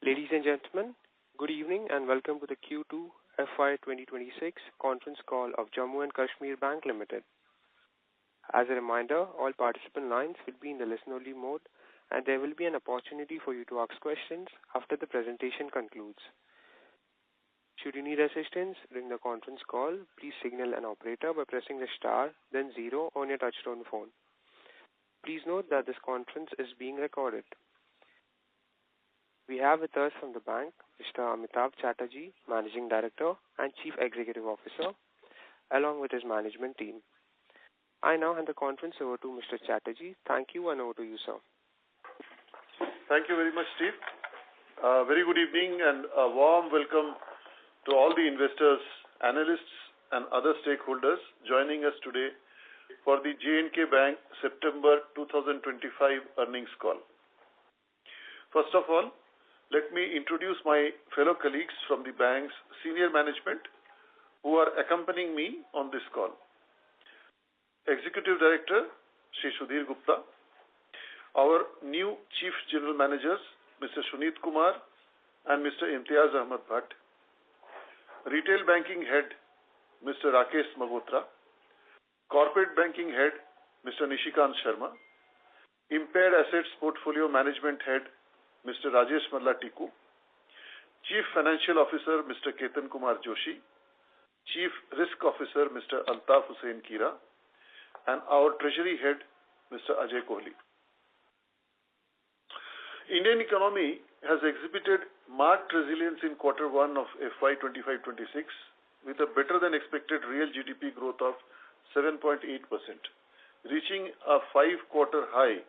Ladies and gentlemen, good evening and welcome to the Q2 FY2026 conference call of Jammu and Kashmir Bank Limited. As a reminder, all participant lines will be in the listen-only mode and there will be an opportunity for you to ask questions after the presentation concludes. Should you need assistance during the conference call, please signal an operator by pressing the star, then 0 on your touchtone phone. Please note that this conference is being recorded. We have with us from the bank Mr. Amitabh Chatterjee, Managing Director and Chief Executive Officer, along with his management team. I now hand the conference over to Mr. Chatterjee. Thank you and over to you, sir. Thank you very much, Steve. Very good evening and a warm welcome to all the investors, analysts and other stakeholders joining us today for the J&K Bank September 2025 earnings call. First of all, let me introduce my fellow colleagues from the bank's senior management who are accompanying me on this call. Executive Director, Shri Sudhir Gupta. Our new Chief General Managers, Mr. Sunit Kumar and Mr. Imtiaz Ahmad Bhatt. Retail Banking Head, Mr. Rakesh Magotra. Corporate Banking Head, Mr. Nishikant Sharma. Impaired Assets Portfolio Management Head, Mr. Rajesh Malla Tiku, Chief Financial Officer, Mr. Ketan Kumar Joshi, Chief Risk Officer, Mr. Altaf Hussain Kira, and our Treasury Head, Mr. Ajay Kohli. Indian economy has exhibited marked resilience in Q1 of FY2025-26 with a better than expected real GDP growth of 7.8%, reaching a 5-quarter high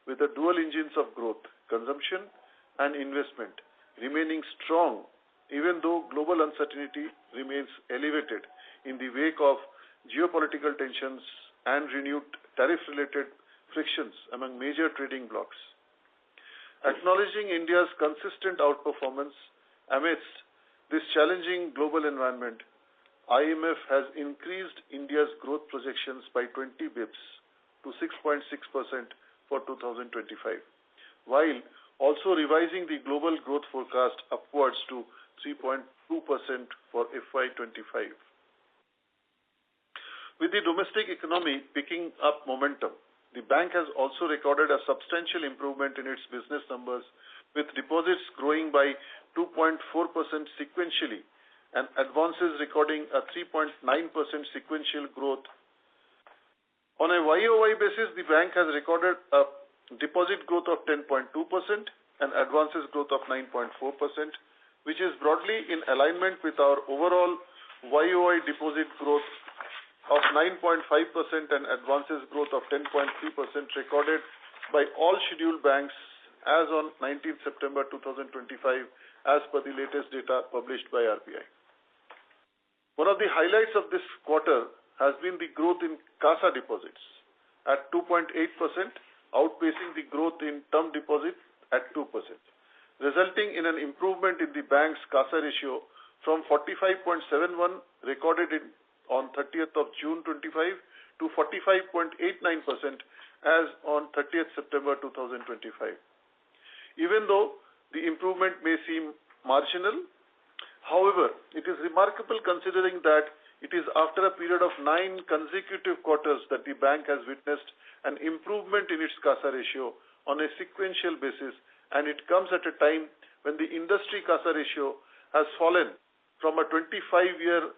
with the dual engines of growth, consumption and investment remaining strong even though global uncertainty remains elevated in the wake of geopolitical tensions and renewed tariff-related frictions among major trading blocs. Acknowledging India's consistent outperformance amidst this challenging global environment, IMF has increased India's growth projections by 20 bips to 6.6% for 2025, while also revising the global growth forecast upwards to 3.2% for FY25. With the domestic economy picking up momentum, the bank has also recorded a substantial improvement in its business numbers, with deposits growing by 2.4% sequentially and advances recording a 3.9% sequential growth. On a YOY basis, the bank has recorded a deposit growth of 10.2% and advances growth of 9.4%, which is broadly in alignment with our overall YOY deposit growth of 9.5% and advances growth of 10.3% recorded by all scheduled banks as on 19th September 2025 as per the latest data published by RBI. One of the highlights of this quarter has been the growth in CASA deposits at 2.8%, outpacing the growth in term deposit at 2%, resulting in an improvement in the bank's CASA ratio from 45.71 recorded on 30th of June 25 to 45.89% as on 30th September 2025. Even though the improvement may seem marginal, however, it is remarkable considering that it is after a period of 9 consecutive quarters that the bank has witnessed an improvement in its CASA ratio on a sequential basis, and it comes at a time when the industry CASA ratio has fallen from a 25-year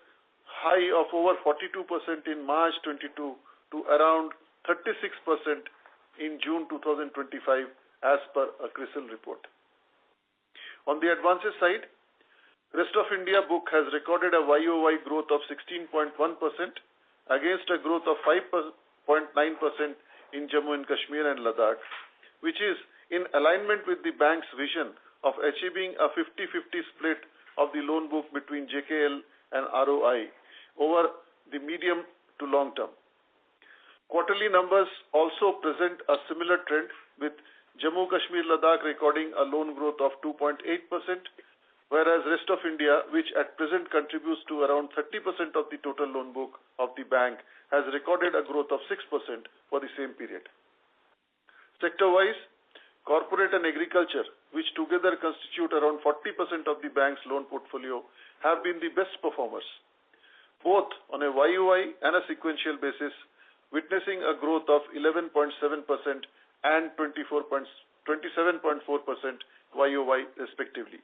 high of over 42% in March 22 to around 36% in June 2025 as per a CRISIL report. On the advances side, Rest of India book has recorded a YOY growth of 16.1% against a growth of 5.9% in Jammu and Kashmir and Ladakh, which is in alignment with the bank's vision of achieving a 50-50 split of the loan book between JKL and ROI over the medium to long term. Quarterly numbers also present a similar trend, with Jammu Kashmir Ladakh recording a loan growth of 2.8%, whereas rest of India, which at present contributes to around 30% of the total loan book of the bank, has recorded a growth of 6% for the same period. Sector-wise, corporate and agriculture which together constitute around 40% of the bank's loan portfolio, have been the best performers, both on a YOY and a sequential basis, witnessing a growth of 11.7% and 27.4% YOY respectively.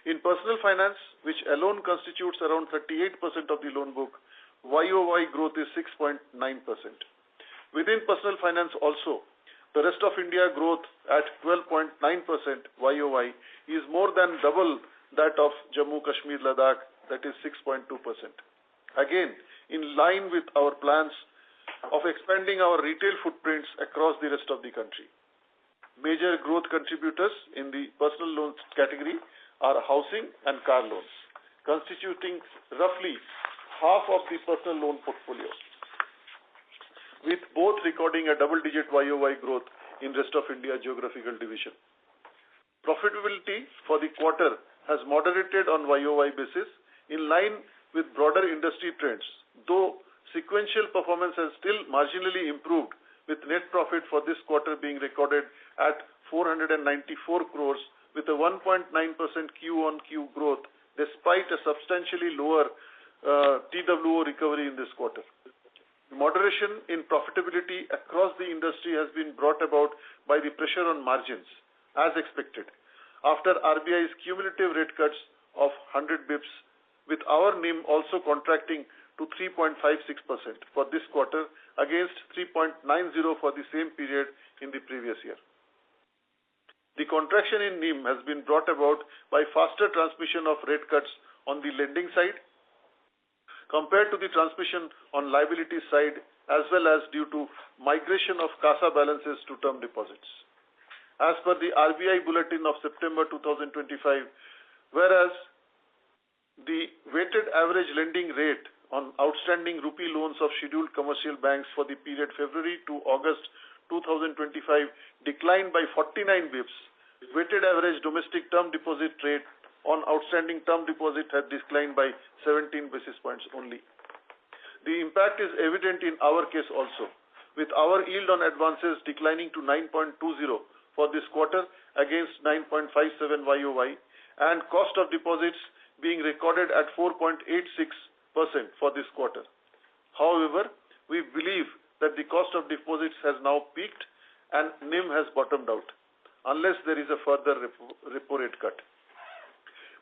In personal finance, which alone constitutes around 38% of the loan book, YOY growth is 6.9%. Within personal finance also, the rest of India growth at 12.9% YOY is more than double that of Jammu, Kashmir, Ladakh, that is 6.2%. Again, in line with our plans of expanding our retail footprints across the rest of the country. Major growth contributors in the personal loans category are housing and car loans, constituting roughly half of the personal loan portfolio, with both recording a double-digit YOY growth in rest of India geographical division. Profitability for the quarter has moderated on YOY basis in line with broader industry trends, though sequential performance has still marginally improved, with net profit for this quarter being recorded at 494 crores with a 1.9% Q-on-Q growth despite a substantially lower TWO recovery in this quarter. Moderation in profitability across the industry has been brought about by the pressure on margins, as expected, after RBI's cumulative rate cuts of 100 bips, with our NIM also contracting to 3.56% for this quarter against 3.90 for the same period in the previous year. The contraction in NIM has been brought about by faster transmission of rate cuts on the lending side compared to the transmission on liability side, as well as due to migration of CASA balances to term deposits. As per the RBI bulletin of September 2025, whereas the weighted average lending rate on outstanding rupee loans of scheduled commercial banks for the period February to August 2025 declined by 49 bips. Weighted average domestic term deposit rate on outstanding term deposit had declined by 17 basis points only. The impact is evident in our case also, with our yield on advances declining to 9.20 for this quarter against 9.57 YOY, and cost of deposits being recorded at 4.86% for this quarter. However, we believe that the cost of deposits has now peaked and NIM has bottomed out, unless there is a further repo rate cut.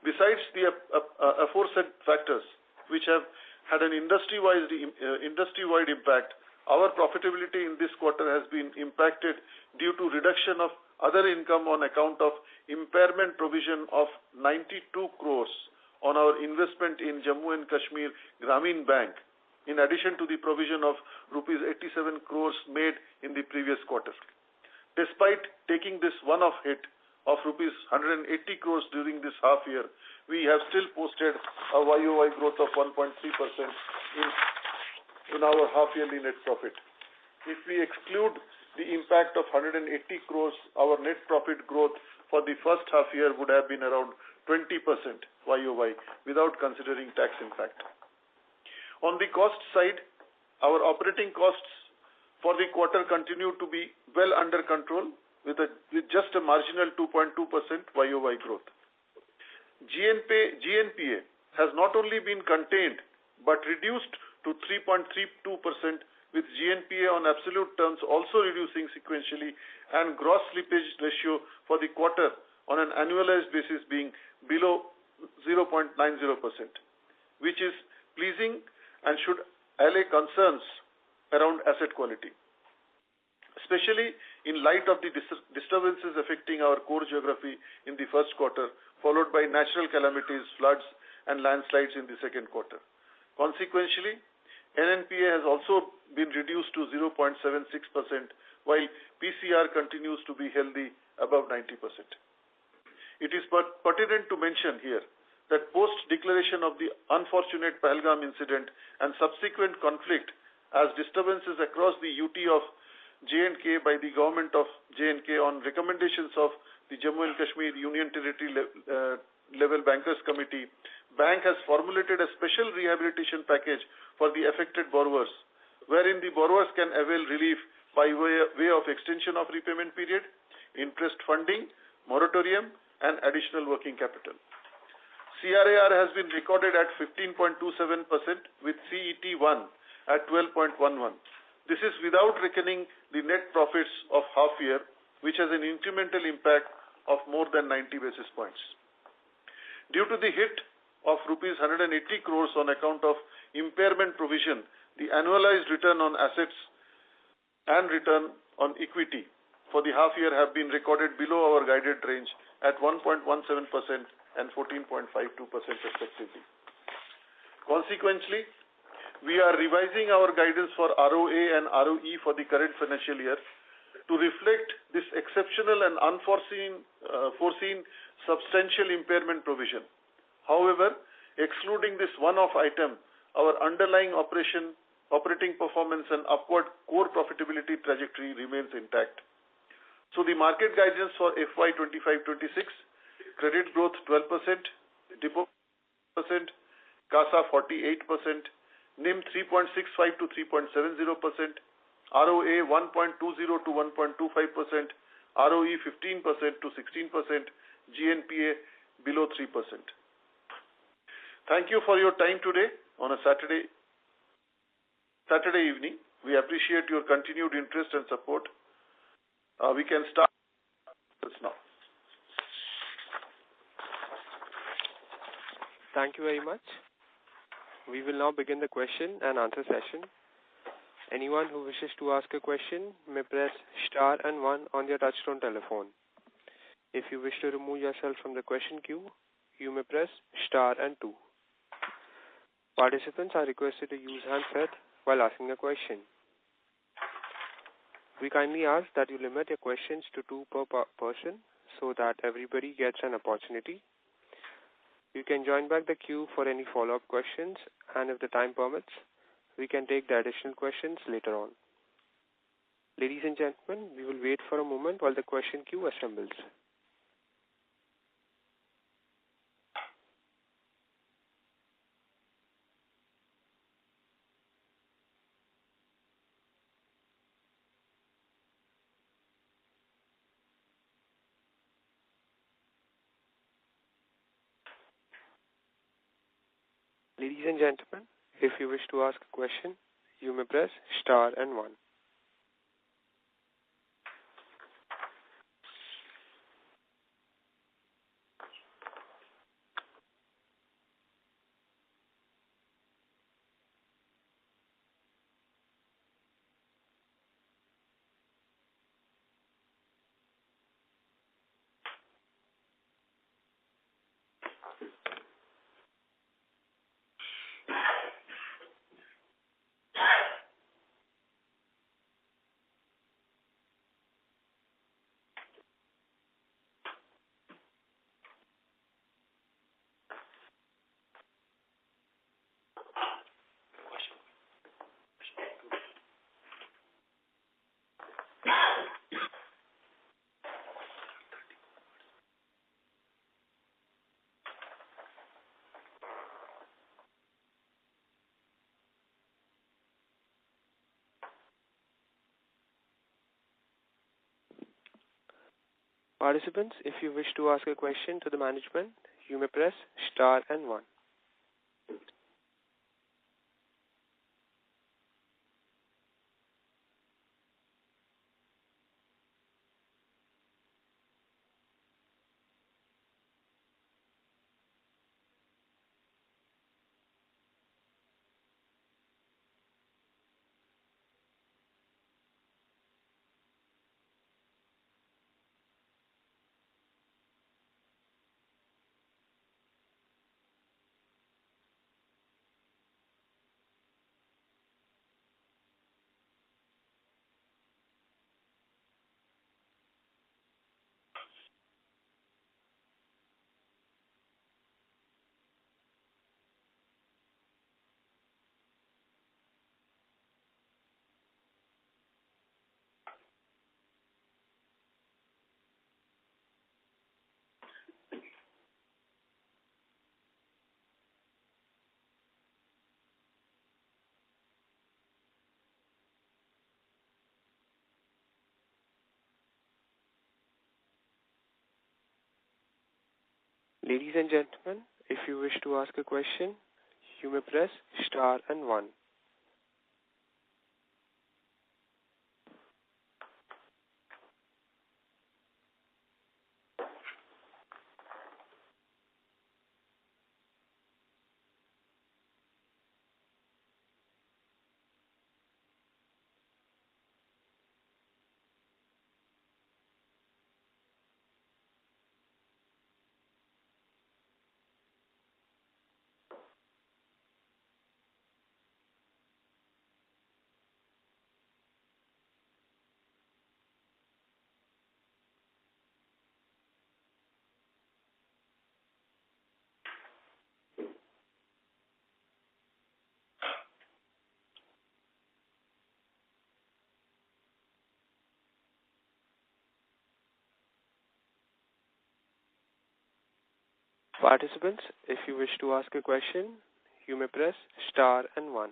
Besides the aforesaid factors, which have had an industry-wide impact, our profitability in this quarter has been impacted due to reduction of other income on account of impairment provision of 92 crores on our investment in Jammu and Kashmir Grameen Bank, in addition to the provision of rupees 87 crores made in the previous quarter. Despite taking this one-off hit of rupees 180 crores during this half year, we have still posted a YOY growth of 1.3% in our half-yearly net profit. If we exclude the impact of 180 crores, our net profit growth for the first half year would have been around 20% YOY without considering tax impact. On the cost side, our operating costs for the quarter continue to be well under control with just a marginal 2.2% YOY growth. GNPA has not only been contained but reduced to 3.32%, with GNPA on absolute terms also reducing sequentially, and gross slippage ratio for the quarter on an annualized basis being below 0.90%, which is pleasing and should allay concerns around asset quality, especially in light of the disturbances affecting our core geography in the first quarter, followed by natural calamities, floods, and landslides in the second quarter. Consequently, NNPA has also been reduced to 0.76%, while PCR continues to be healthy above 90%. It is pertinent to mention here that post-declaration of the unfortunate Pahalgam incident and subsequent conflict as disturbances across the UT of J&K by the government of J&K on recommendations of the Jammu and Kashmir Union Territory level Bankers Committee, Bank has formulated a special rehabilitation package for the affected borrowers, wherein the borrowers can avail relief by way of extension of repayment period, interest funding, moratorium, and additional working capital. CRAR has been recorded at 15.27% with CET1 at 12.11. This is without reckoning the net profits of half year, which has an incremental impact of more than 90 basis points. Due to the hit of rupees 180 crores on account of impairment provision, the annualized return on assets and return on equity for the half year have been recorded below our guided range at 1.17% and 14.52% respectively. Consequently, we are revising our guidance for ROA and ROE for the current financial year to reflect this exceptional and foreseen substantial impairment provision. However, excluding this one-off item, our underlying operating performance and upward core profitability trajectory remains intact. So the market guidance for FY2025-26, credit growth 12%, deposit 48%, CASA 48%, NIM 3.65 to 3.70%, ROA 1.20 to 1.25%, ROE 15% to 16%, GNPA below 3%. Thank you for your time today on a Saturday evening. We appreciate your continued interest and support. We can start this now. Thank you very much. We will now begin the question and answer session. Anyone who wishes to ask a question may press star and 1 on their touchtone telephone. If you wish to remove yourself from the question queue, you may press star and 2. Participants are requested to use handset while asking a question. We kindly ask that you limit your questions to 2 per person so that everybody gets an opportunity. You can join back the queue for any follow-up questions, and if the time permits, we can take the additional questions later on. Ladies and gentlemen, we will wait for a moment while the question queue assembles. Ladies and gentlemen, if you wish to ask a question, you may press star and 1. Participants, if you wish to ask a question to the management, you may press star and 1. Ladies and gentlemen, if you wish to ask a question, you may press star and 1. Participants, if you wish to ask a question, you may press star and 1.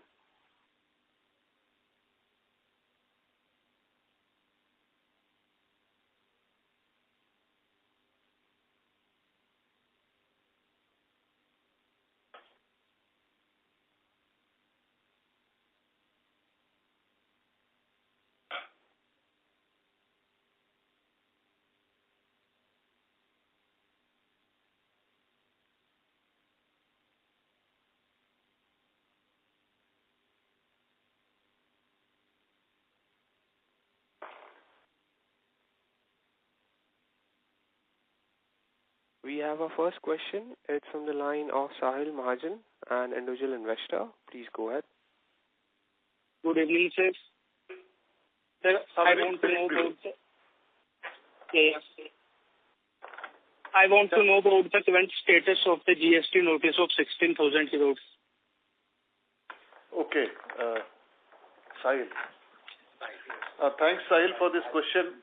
We have our first question. It's from the line of Sahil Mahajan, an individual investor. Please go ahead. Good evening, sir. Sir, I want to know about I want to know about the current status of the GST notice of 16,000 crores. Okay, Sahil. Thanks, Sahil, for this question.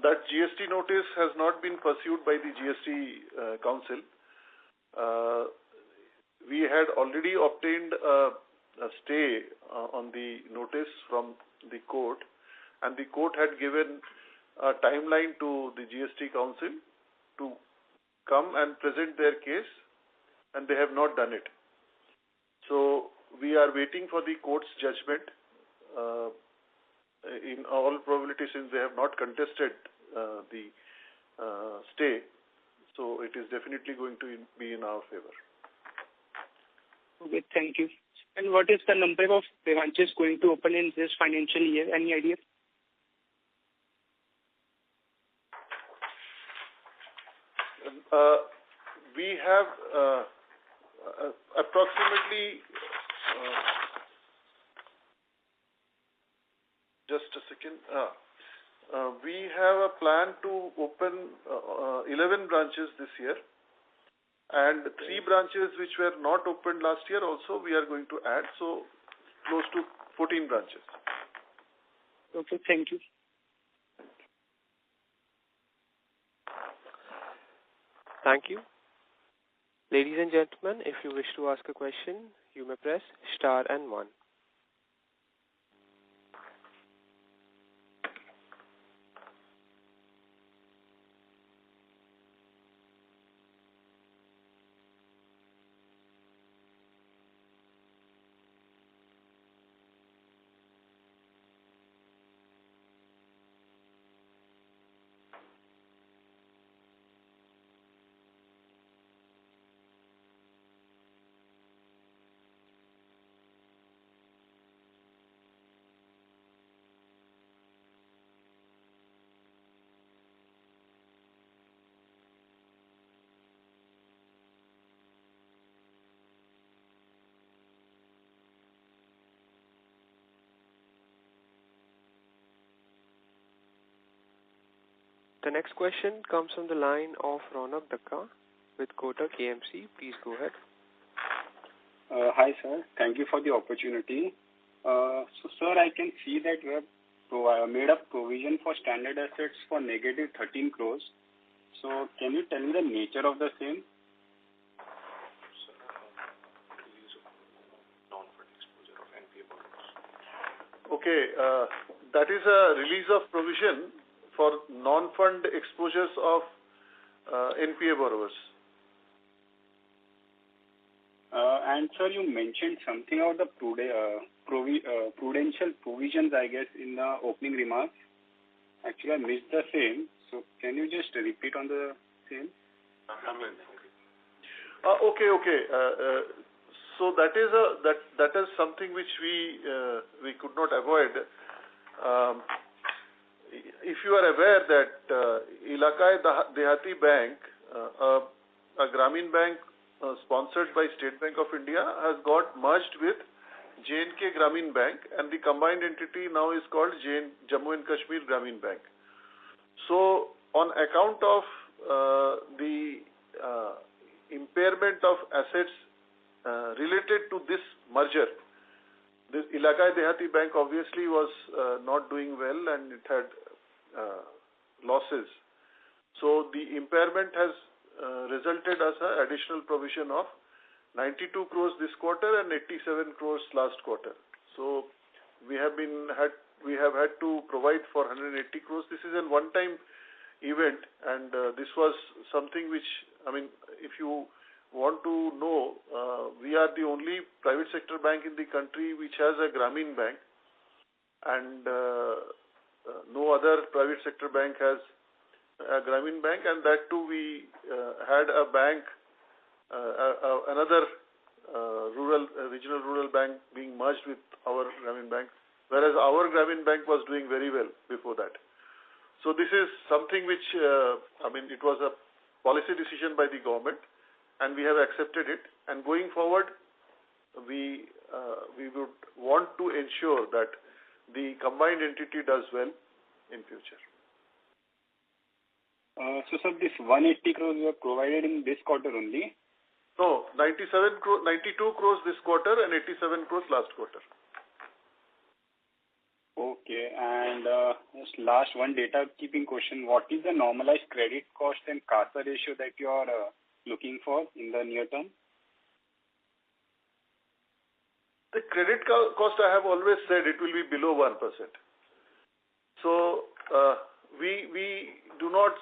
That GST notice has not been pursued by the GST Council. We had already obtained a stay on the notice from the court, and the court had given a timeline to the GST Council to come and present their case, and they have not done it. So we are waiting for the court's judgment. In all probability, since they have not contested the stay, so it is definitely going to be in our favor. Okay, thank you. And what is the number of branches going to open in this financial year? Any idea? We have approximately just a second. We have a plan to open 11 branches this year, and 3 branches which were not opened last year also we are going to add, so close to 14 branches. Okay, thank you. Thank you. Ladies and gentlemen, if you wish to ask a question, you may press star and 1. The next question comes from the line of Ronak Dakka with Kotak KMC. Please go ahead. Hi, sir. Thank you for the opportunity. So, sir, I can see that we have made a provision for standard assets for negative 13 crores. So, can you tell me the nature of the same? Okay, that is a release of provision for non-fund exposures of NPA borrowers. And sir, you mentioned something about the prudential provisions, I guess, in the opening remarks. Actually, I missed the same. So can you just repeat on the same? Okay. So that is something which we could not avoid. If you are aware that Ilakai Dehati Bank, a Grameen Bank sponsored by State Bank of India, has got merged with J&K Grameen Bank, and the combined entity now is called Jammu and Kashmir Grameen Bank. So on account of the impairment of assets related to this merger, this Ilakai Dehati Bank obviously was not doing well, and it had losses. So the impairment has resulted as an additional provision of 92 crores this quarter and 87 crores last quarter. So we have had to provide for 180 crores. This is a one-time event, and this was something which, if you want to know, we are the only private sector bank in the country which has a Grameen Bank, and no other private sector bank has a Grameen Bank, and that too we had a bank, another regional rural bank being merged with our Grameen Bank, whereas our Grameen Bank was doing very well before that. So this is something which, it was a policy decision by the government, and we have accepted it. And going forward, we would want to ensure that the combined entity does well in future. So sir, this 180 crores you have provided in this quarter only? No, 92 crores this quarter and 87 crores last quarter. Okay, and just last one data keeping question. What is the normalized credit cost and CASA ratio that you are looking for in the near term? The credit cost, I have always said it will be below 1%. So we do not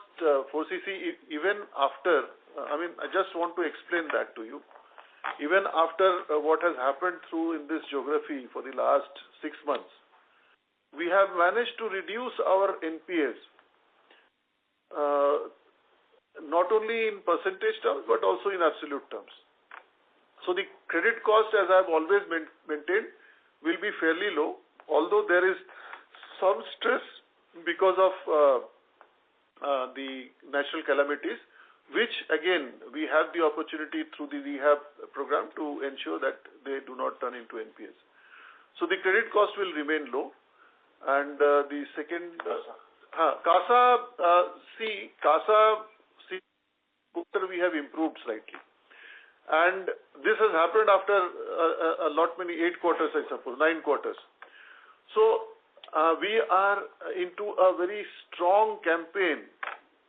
foresee, even after, I just want to explain that to you. Even after what has happened through in this geography for the last 6 months, we have managed to reduce our NPAs, not only in percentage terms, but also in absolute terms. So the credit cost, as I have always maintained, will be fairly low, although there is some stress because of the natural calamities, which again, we have the opportunity through the rehab program to ensure that they do not turn into NPAs. So the credit cost will remain low. And the second, CASA, we have improved slightly. And this has happened after many 8 quarters, I suppose, 9 quarters. So we are into a very strong campaign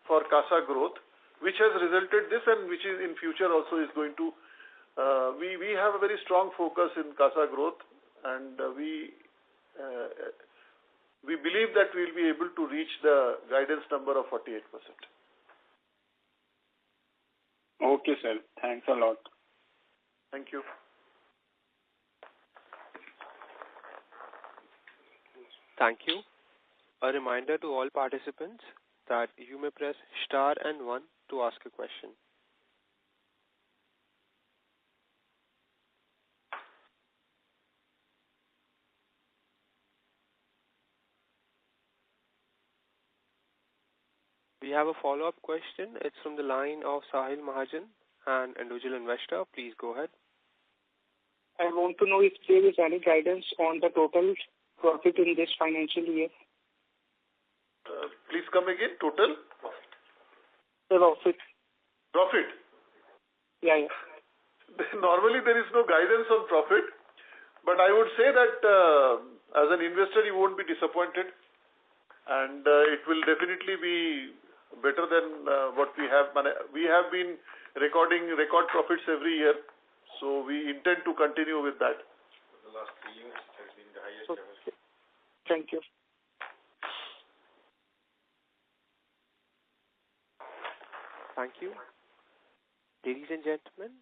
for CASA growth, which has resulted this, and which is in future also is going to, we have a very strong focus in CASA growth, and we believe that we will be able to reach the guidance number of 48%. Okay, sir. Thanks a lot. Thank you. Thank you. A reminder to all participants that you may press star and 1 to ask a question. We have a follow-up question. It's from the line of Sahil Mahajan, an individual investor. Please go ahead. I want to know if there is any guidance on the total profit in this financial year. Please come again. Total? Profit. Profit? Yeah. Normally there is no guidance on profit, but I would say that as an investor you won't be disappointed, and it will definitely be better than what we have. We have been recording record profits every year, so we intend to continue with that. The last 3 years has been the highest ever. Thank you. Thank you. Ladies and gentlemen,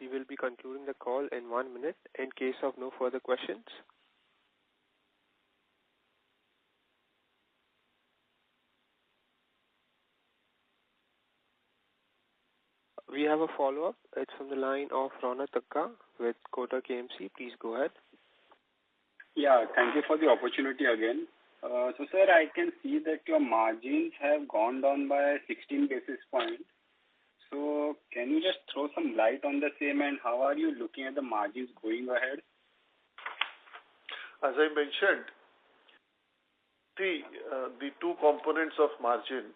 We will be concluding the call in 1 minute in case of no further questions. We have a follow-up. It's from the line of Rona Takka with Kotak KMC. Please go ahead. Yeah, thank you for the opportunity again. So, sir, I can see that your margins have gone down by 16 basis points. So, can you just throw some light on the same, and how are you looking at the margins going ahead? As I mentioned, the two components of margin,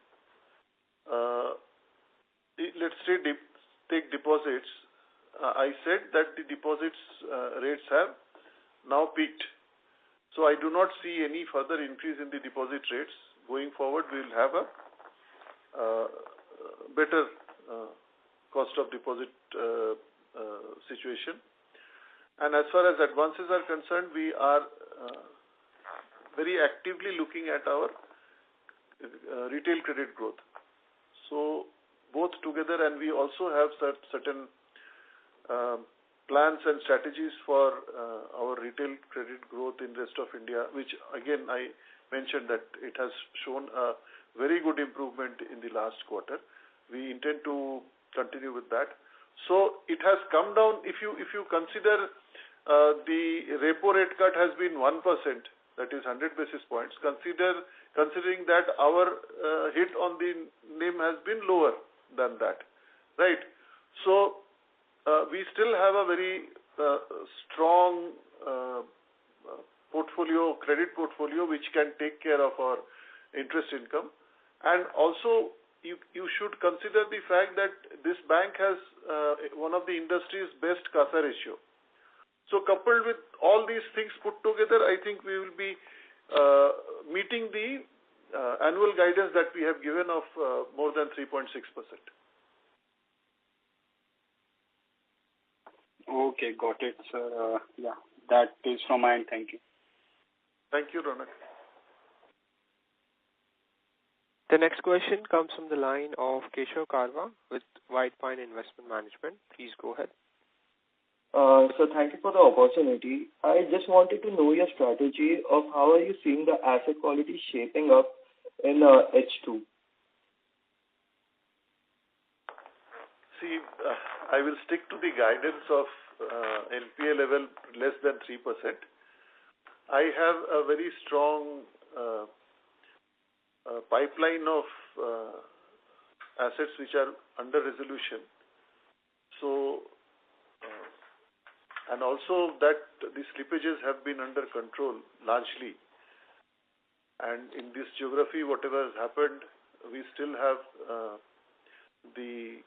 let's say take deposits. I said that the deposits rates have now peaked. So I do not see any further increase in the deposit rates. Going forward, we will have a better cost of deposit situation. And as far as advances are concerned, we are very actively looking at our retail credit growth. So both together, and we also have certain plans and strategies for our retail credit growth in rest of India, which again I mentioned that it has shown a very good improvement in the last quarter. We intend to continue with that. So it has come down. If you consider the repo rate cut has been 1%, that is 100 basis points. Considering that our hit on the NIM has been lower than that, right? So we still have a very strong credit portfolio, which can take care of our interest income. And also, you should consider the fact that this bank has one of the industry's best CASA ratio. So coupled with all these things put together, I think we will be meeting the annual guidance that we have given of more than 3.6%. Okay, got it, sir. Yeah, that is from my end. Thank you. Thank you, Ronak. The next question comes from the line of Keshav Karwa with White Pine Investment Management. Please go ahead. So thank you for the opportunity. I just wanted to know your strategy of how are you seeing the asset quality shaping up in H2? See, I will stick to the guidance of NPA level less than 3%. I have a very strong pipeline of assets which are under resolution. So, and also that the slippages have been under control largely. And in this geography, whatever has happened, we still have the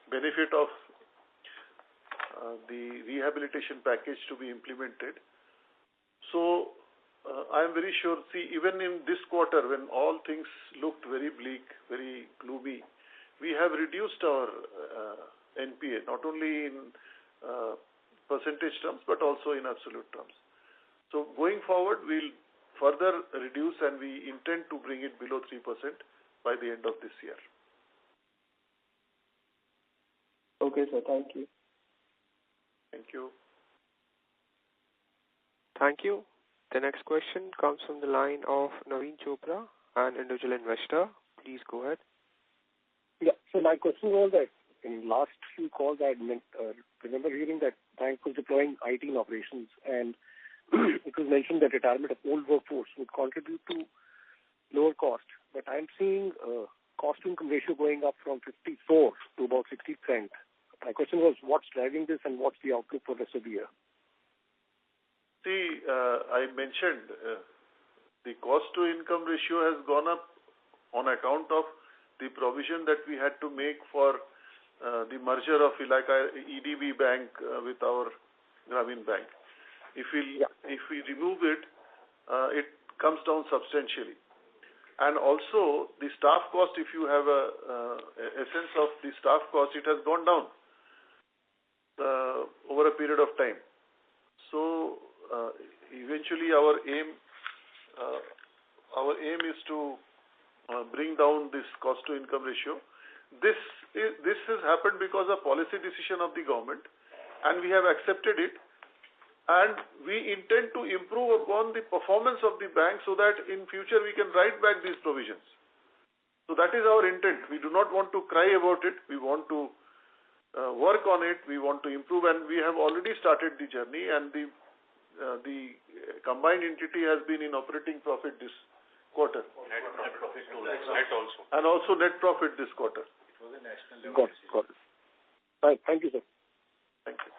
benefit of the rehabilitation package to be implemented. So I am very sure, see, even in this quarter when all things looked very bleak, very gloomy, we have reduced our NPA, not only in percentage terms, but also in absolute terms. So going forward, we'll further reduce and we intend to bring it below 3% by the end of this year. Okay, sir. Thank you. Thank you. Thank you. The next question comes from the line of Naveen Chopra, an individual investor. Please go ahead. Yeah. So my question was that in last few calls I remember hearing that bank was deploying IT in operations, and it was mentioned that retirement of old workforce would contribute to lower cost. But I'm seeing cost-to-income ratio going up from 54 to about 60%. My question was, what's driving this and what's the outlook for the rest of the year? See, I mentioned the cost-to-income ratio has gone up on account of the provision that we had to make for the merger of EDB Bank with our Grameen Bank. If we remove it, it comes down substantially. And also the staff cost, if you have a essence of the staff cost, it has gone down over a period of time. So eventually our aim is to bring down this cost to income ratio. this has happened because of policy decision of the government, and we have accepted it. And we intend to improve upon the performance of the bank so that in future we can write back these provisions. So that is our intent. We do not want to cry about it. We want to work on it. We want to improve, and we have already started the journey. And the combined entity has been in operating profit this quarter. Net profit also. And also net profit this quarter. It was a national level. Got it. Right. Thank you, sir. Thank you.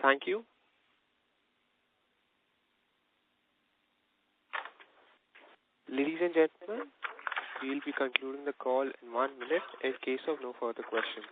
Thank you. Ladies and gentlemen, we will be concluding the call in 1 minute in case of no further questions.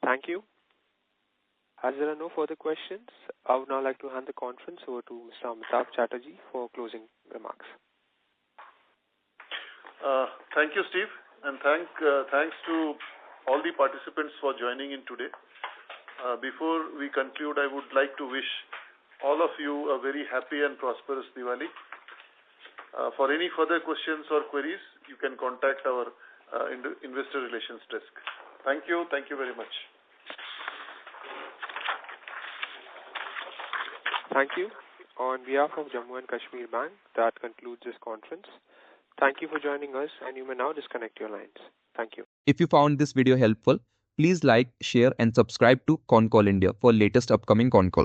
Thank you. As there are no further questions, I would now like to hand the conference over to Mr. Amitabh Chatterjee for closing remarks. Thank you, Steve, and thanks to all the participants for joining in today. Before we conclude, I would like to wish all of you a very happy and prosperous Diwali. For any further questions or queries, you can contact our investor relations desk. Thank you. Thank you very much. Thank you. On behalf of Jammu and Kashmir Bank, that concludes this conference. Thank you for joining us, and you may now disconnect your lines. Thank you. If you found this video helpful, please like, share and subscribe to Concall India for latest upcoming Concall.